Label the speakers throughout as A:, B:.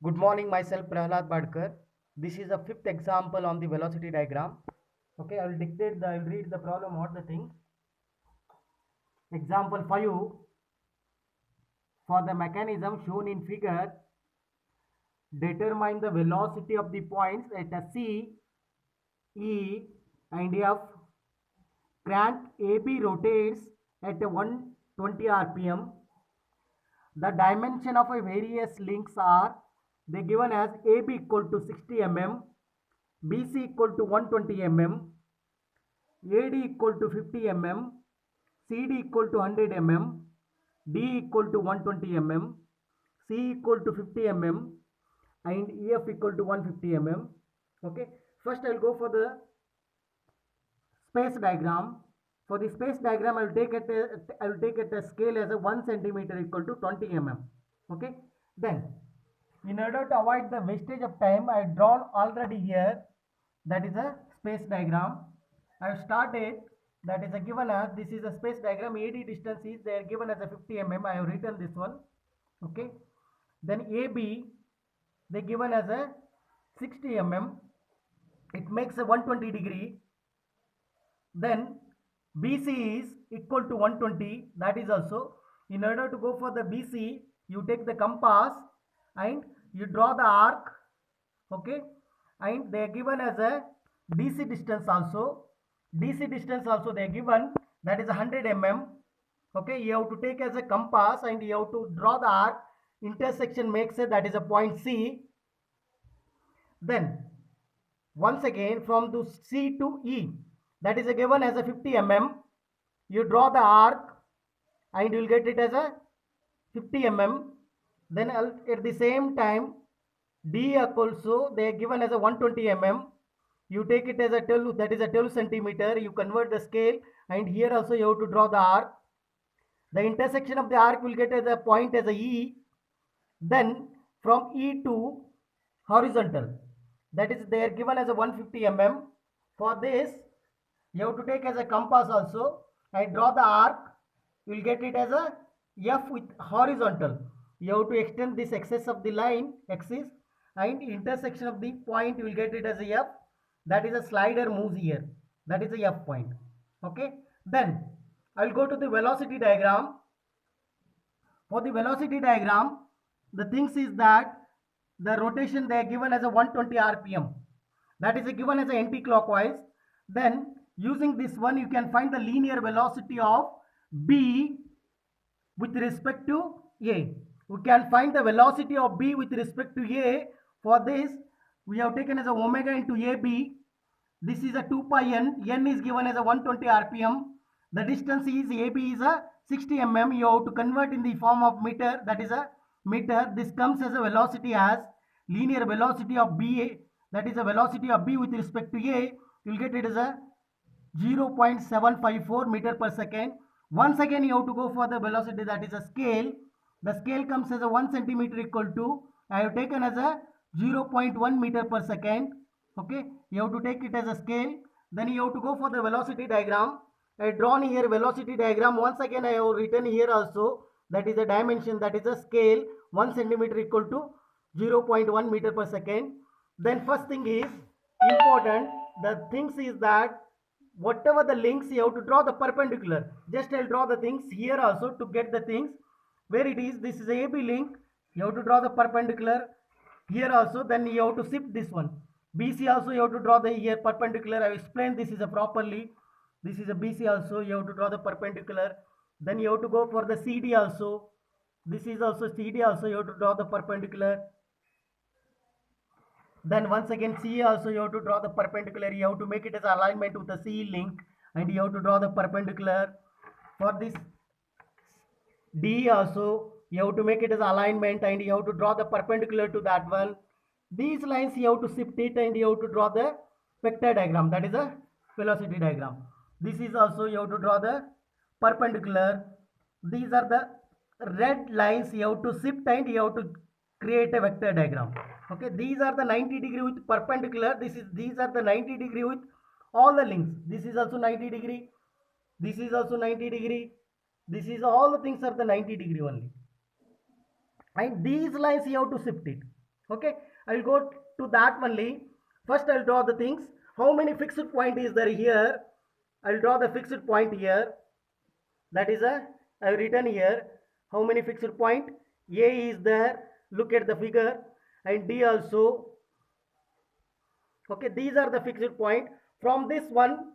A: Good morning, myself Prahlad Badkar. This is the fifth example on the velocity diagram. Okay, I'll read the problem, what the thing. Example 5. For the mechanism shown in figure, determine the velocity of the points at a C, E and F. Crank AB rotates at a 120 rpm. The dimension of a various links are they given as AB equal to 60 mm, BC equal to 120 mm, AD equal to 50 mm, CD equal to 100 mm, D equal to 120 mm, C equal to 50 mm, and EF equal to 150 mm. Okay, first I will go for the space diagram. For the space diagram, I will take it a scale as a 1 centimeter equal to 20 mm. Okay, then in order to avoid the wastage of time, I have drawn already here. That is a space diagram. I have started. That is a given as this is a space diagram. AD distance is they are given as a 50 mm. I have written this one. Okay. Then AB they given as a 60 mm. It makes a 120 degree. Then BC is equal to 120. That is also in order to go for the BC, you take the compass and you draw the arc. Okay, and they are given as a DC distance also. DC distance also they are given, that is 100 mm. Okay, you have to take as a compass and you have to draw the arc. Intersection makes a, that is a point C. Then once again from the C to E, that is a given as a 50 mm. You draw the arc and you will get it as a 50 mm. Then at the same time D also they are given as a 120 mm. You take it as a 12, that is a 12 centimeter. You convert the scale and here also you have to draw the arc. The intersection of the arc will get as a point as a E. Then from E to horizontal, that is they are given as a 150 mm. For this you have to take as a compass also and draw the arc. You will get it as a F with horizontal. You have to extend this axis of the line axis and intersection of the point you will get it as a F. That is a slider moves here. That is a F point. Okay. Then I will go to the velocity diagram. For the velocity diagram, the things is that the rotation they are given as a 120 rpm. That is given as a anti-clockwise. Then using this one you can find the linear velocity of B with respect to A. We can find the velocity of B with respect to A. For this we have taken as a omega into AB. This is a 2 pi n. N is given as a 120 rpm. The distance is AB is a 60 mm. You have to convert in the form of meter. That is a meter. This comes as a velocity as linear velocity of B. That is a velocity of B with respect to A. You will get it as a 0.754 meter per second. Once again you have to go for the velocity, that is a scale. The scale comes as a 1 centimeter equal to, I have taken as a 0.1 meter per second. Okay, you have to take it as a scale. Then you have to go for the velocity diagram. I have drawn here velocity diagram. Once again I have written here also, that is a dimension, that is a scale, 1 centimeter equal to 0.1 meter per second. Then first thing is important, the things is that whatever the links you have to draw the perpendicular. Just I'll draw the things here also to get the things where it is. This is a AB link, you have to draw the perpendicular here also. Then you have to shift this one. BC also you have to draw the here perpendicular. I will explain this is a properly. This is a BC also, you have to draw the perpendicular. Then you have to go for the CD also. This is also CD also, you have to draw the perpendicular. Then once again C also you have to draw the perpendicular. You have to make it as alignment with the C link and you have to draw the perpendicular. For this D also you have to make it as alignment and you have to draw the perpendicular to that one. These lines you have to shift it and you have to draw the vector diagram, that is a velocity diagram. This is also you have to draw the perpendicular. These are the red lines you have to shift and you have to create a vector diagram. Okay, these are the 90-degree with perpendicular. These are the 90-degree with all the links. This is also 90-degree. This is also 90-degree. This is all the things are the 90-degree only. And these lines you have to shift it. Okay, I'll go to that only. First I'll draw the things. How many fixed point is there here? I'll draw the fixed point here. That is I've written here how many fixed point. A is there, look at the figure, and D also. Okay, these are the fixed point. From this one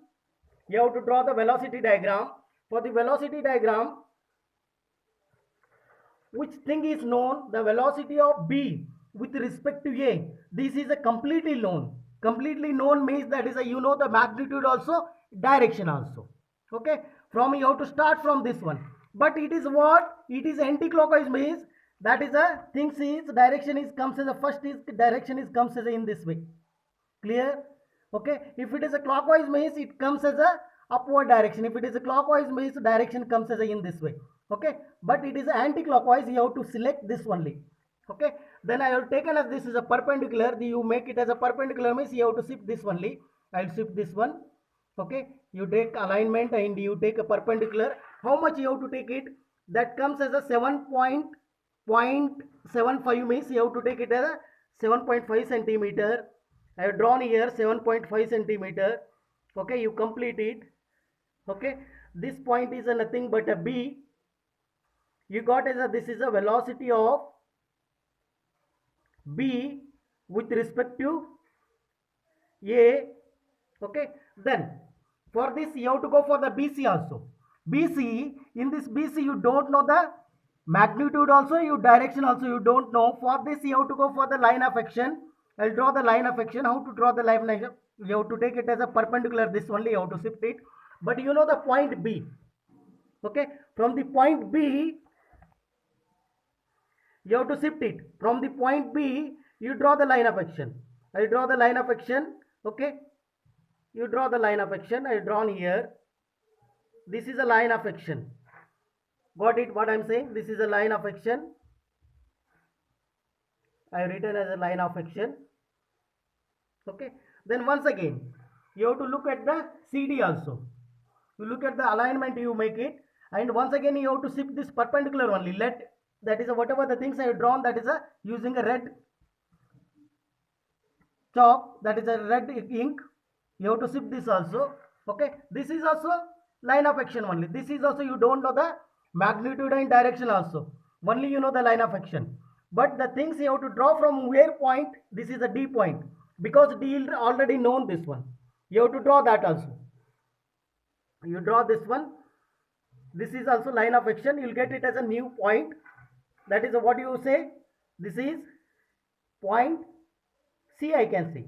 A: you have to draw the velocity diagram. For the velocity diagram, which thing is known? The velocity of B with respect to A. This is a completely known. Completely known means that is you know the magnitude also, direction also. Okay, from you have to start from this one. But it is what? It is anti-clockwise means that is a things is direction is comes as a first is direction is comes as a in this way. Clear? Okay, if it is a clockwise means it comes as a upward direction. If it is a clockwise means direction comes as a in this way. Okay, but it is anti-clockwise, you have to select this only. Okay, then I have taken as this is a perpendicular, you make it as a perpendicular means you have to shift this only. I'll shift this one. Okay, you take alignment and you take a perpendicular. How much you have to take it? That comes as a 7.75 means you have to take it as a 7.5 centimeter. I have drawn here 7.5 centimeter. Okay, you complete it. Okay, this point is a nothing but a B. You got as a this is a velocity of B with respect to A. Okay, then for this you have to go for the BC also. BC, in this BC you don't know the magnitude also, you direction also you don't know. For this you have to go for the line of action. I'll draw the line of action. How to draw the line of action? You have to take it as a perpendicular, this only you have to shift it. But you know the point B. Okay, from the point B you have to shift it. From the point B you draw the line of action. I draw the line of action. Okay, you draw the line of action. I drawn here. This is a line of action. Got it what I'm saying? This is a line of action. I written as a line of action. Okay, then once again you have to look at the CD also. You look at the alignment, you make it, and once again you have to shift this perpendicular only. Let that is a, whatever the things I have drawn, that is a using a red chalk, that is a red ink. You have to shift this also. Okay, this is also line of action only. This is also you don't know the magnitude and direction also, only you know the line of action. But the things you have to draw from where point, this is a D point, because D is already known this one. You have to draw that also. You draw this one. This is also line of action. You'll get it as a new point. That is what you say. This is point C, I can see.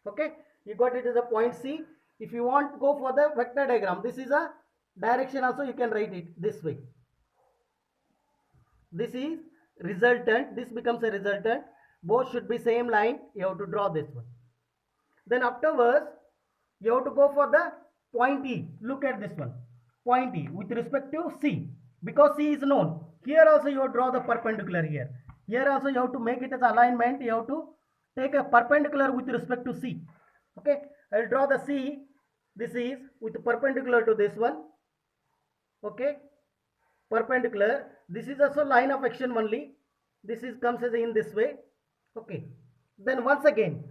A: Okay, you got it as a point C. If you want to go for the vector diagram, this is a direction also, you can write it this way. This is resultant, this becomes a resultant. Both should be same line. You have to draw this one. Then afterwards you have to go for the point E. Look at this one, point E with respect to C, because C is known. Here also you have to draw the perpendicular here. Here also you have to make it as alignment. You have to take a perpendicular with respect to C. Okay, I'll draw the C. This is with perpendicular to this one. Okay, perpendicular. This is also line of action only. This is comes as in this way. Okay, then once again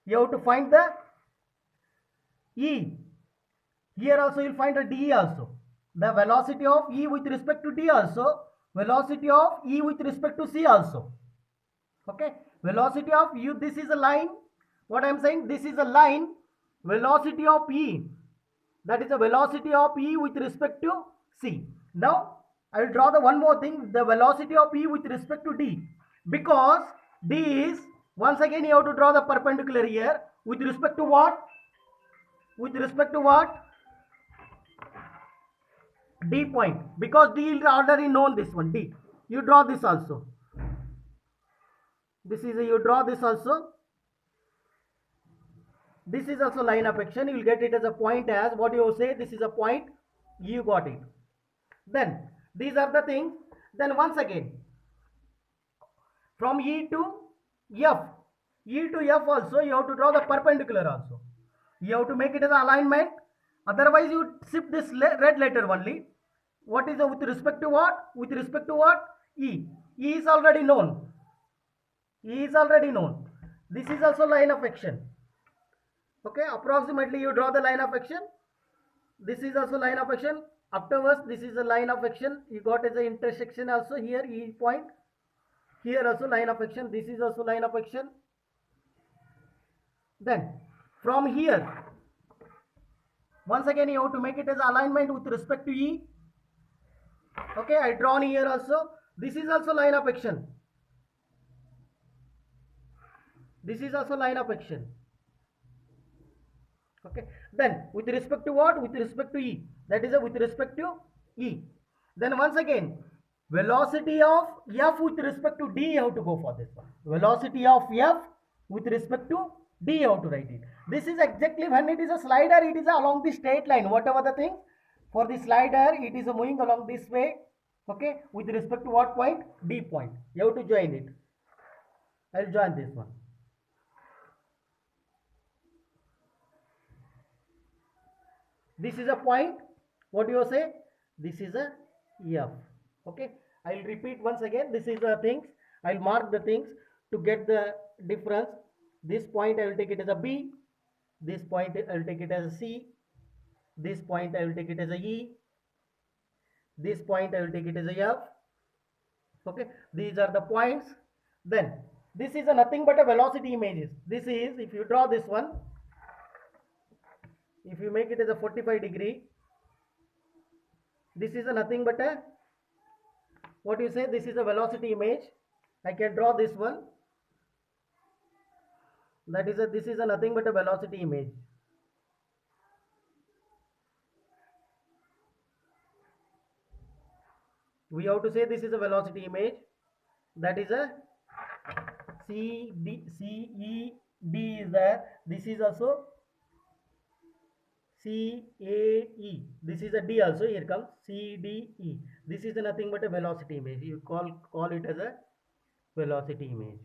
A: you have to find the E. Here also you'll find a D also. The velocity of E with respect to D also. Velocity of E with respect to C also. Okay, velocity of U, this is a line. What I am saying, this is a line. Velocity of E, that is the velocity of E with respect to C. Now I will draw the one more thing, the velocity of E with respect to D, because D is, once again you have to draw the perpendicular here with respect to what? With respect to what? D point, because D is already known, this one D. You draw this also. This is a, you draw this also. This is also line of action. You will get it as a point, as what you say, this is a point. You got it. Then these are the things. Then once again from E to F, E to F also you have to draw the perpendicular also. You have to make it as alignment. Otherwise you shift this red letter only. What is with respect to what? With respect to what? E. E is already known. E is already known. This is also line of action. Okay, approximately you draw the line of action. This is also line of action. Afterwards, this is a line of action. You got as an intersection also here, E point. Here also line of action. This is also line of action. Then from here, once again you have to make it as alignment with respect to E. Okay, I drawn here also. This is also line of action. This is also line of action. Okay, then with respect to what? With respect to E. That is with respect to E. Then once again, velocity of F with respect to D, you have to go for this one. Velocity of F with respect to D, you have to write it. This is exactly when it is a slider, it is along the straight line. Whatever the thing, for the slider, it is moving along this way. Okay, with respect to what point? D point. You have to join it. I will join this one. This is a point. What do you say? This is a F. Okay, I will repeat once again. This is the things. I will mark the things to get the difference. This point I will take it as a B. This point I will take it as a C. This point I will take it as a E. This point I will take it as a F. Okay, these are the points. Then this is a nothing but a velocity images. This is, if you draw this one, if you make it as a 45-degree, this is a nothing but a, what you say, this is a velocity image. I can draw this one. That is a, this is a nothing but a velocity image. We have to say this is a velocity image. That is a C E D is there. This is also C A E. This is a D also. Here comes C D E. This is a nothing but a velocity image. You call it as a velocity image.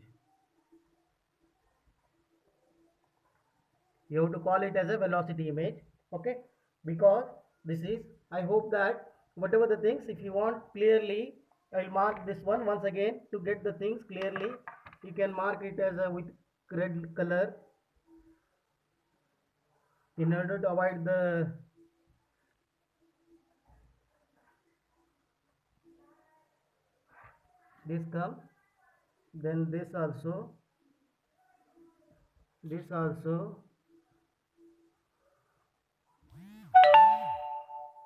A: You have to call it as a velocity image. Okay, because this is, I hope that whatever the things, if you want clearly, I will mark this one once again to get the things clearly. You can mark it as a with red color in order to avoid the this comes, then this also,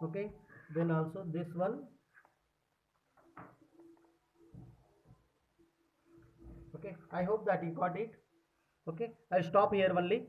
A: okay, then also this one. Okay, I hope that you got it. Okay, I'll stop here only.